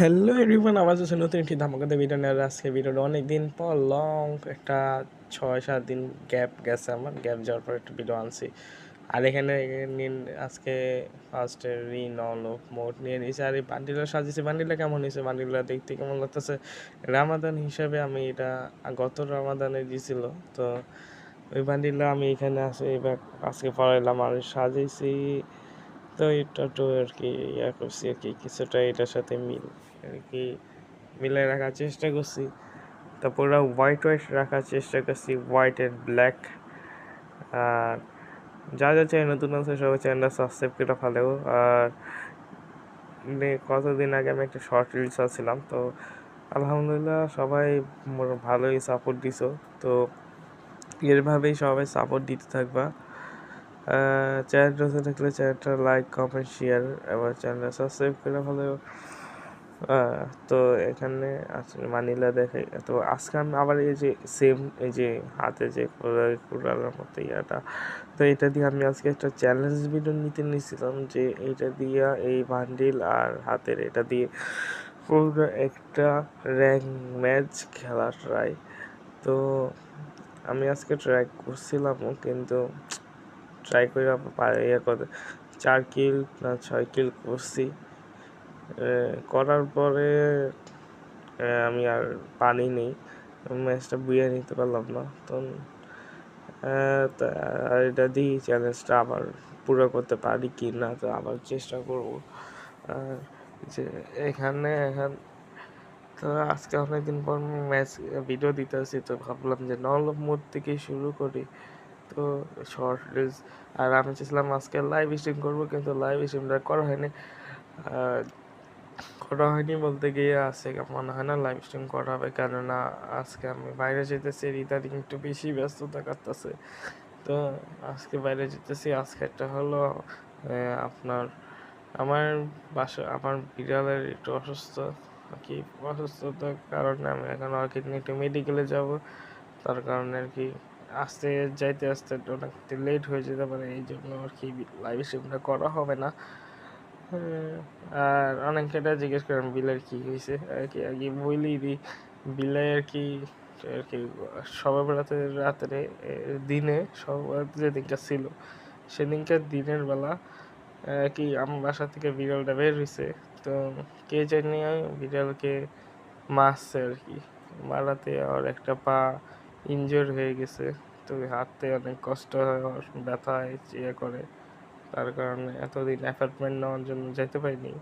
Hello everyone, আমার কাছে নতুন একটি ধামাকাতে ভিডিও নেওয়ার আজকে ভিডিওটা অনেক দিন পর লং একটা 6-7 দিন গ্যাপ গেছে। আমার গ্যাপ যাওয়ার পর একটা ভিডিও আনছি। আর এখানে আজকে ফার্স্টে রিন অল অফ মোড নিয়ে নিয়েছি। আর এই বান্ডিলটা সাজিয়েছি। বান্ডিলটা কেমন হয়েছে, বান্ডিলটা দেখতে কেমন লাগতেছে রামাদান হিসাবে আমি এটা গত রামাদানে দিয়েছিল। তো ওই বান্ডিলটা আমি এখানে আসে এবার আজকে পড়াইলাম আর সাজিয়েছি। তো এটা তো আর কি করছি আর কি কিছুটা এটার সাথে আর কি মিলাই রাখার চেষ্টা করছি। তারপর হোয়াইট রাখার চেষ্টা করছি, হোয়াইট অ্যান্ড ব্ল্যাক। আর যা যা চ্যানেল নতুন আছে সবাই চ্যানেলটা সাবস্ক্রাইব করে ফেলেও। আর কতদিন আগে আমি একটা শর্ট রিলস ছিলাম, তো আলহামদুলিল্লাহ সবাই ভালোই সাপোর্ট দিছো। তো এরভাবেই সবাই সাপোর্ট দিতে থাকবা। চ্যানেল নতুন থাকলে চ্যানেলটা লাইক কমেন্ট শেয়ার আবার চ্যানেলটা সাবস্ক্রাইব করে ফেলো। তো এখানে আসলে মানিলা দেখে। তো আজকে আমি আবার এই যে সেম এই যে হাতে যে কুড়ালের মতো ইয়াটা, তো এটা দিয়ে আমি আজকে একটা চ্যালেঞ্জ ভিডিও নিয়েছিলাম যে এইটা দিয়ে এই বান্ডিল আর হাতের এটা দিয়ে পুরো একটা র্যাঙ্ক ম্যাচ খেলা ট্রাই। তো আমি আজকে ট্রাই করছিলাম, কিন্তু ট্রাই করে ইয়ে করে 4 কিল না 6 কিল করছি। করার পরে আমি আর পানি নেই, ম্যাচটা বুঝে নিতে পারলাম না। তো এটা দিয়ে চ্যালেঞ্জটা আবার পুরো করতে পারি কি না, তো আবার চেষ্টা করবো। আর যে এখন তো আজকে অনেকদিন পর ম্যাচ ভিডিও দিতে আসি, তো ভাবলাম যে নল মোড থেকে শুরু করি। তো শর্ট রিলস আর আমি চেয়েছিলাম আজকে লাইভ স্ট্রিম করবো, কিন্তু লাইভ স্ট্রিমটা করা হয়নি বলতে গিয়ে আজকে মনে হয় না লাইভ স্ট্রিম করা হবে, কেননা আজকে আমি বাইরে যেতেছি, ইদানিং একটু বেশি ব্যস্ততা কাটতেছে। তো আজকে বাইরে যেতেছি। আজকে একটা হলো আপনার আমার আমার বিড়ালের একটু অসুস্থ আর কি। অসুস্থতার কারণে আমি এখন আর কি একটু মেডিকেলে যাব। তার কারণে আর কি যাইতে আসতে অনেক লেট হয়ে যেতে পারে, এই জন্য আর কি লাইভ স্ট্রিমটা করা হবে না। আর অনেকেটা জিজ্ঞেস করেন বিলের কি হয়েছে আর কি আগে বইলেই দিই। বিলে আর কি সবার রাত্রে দিনে সবার যেদিনটা ছিল সেদিনকে দিনের বেলা কি আমার বাসা থেকে বিড়ালটা বের হয়েছে। তো কে জানি বিড়ালকে মারছে আর কি। মারাতে আর একটা পা ইনজোর হয়ে গেছে। তো হাঁটতে অনেক কষ্ট হয়, ব্যথা হয়, ইয়ে করে। তার কারণে এতদিন অ্যাপার্টমেন্ট নেওয়ার জন্য যেতে পারিনি।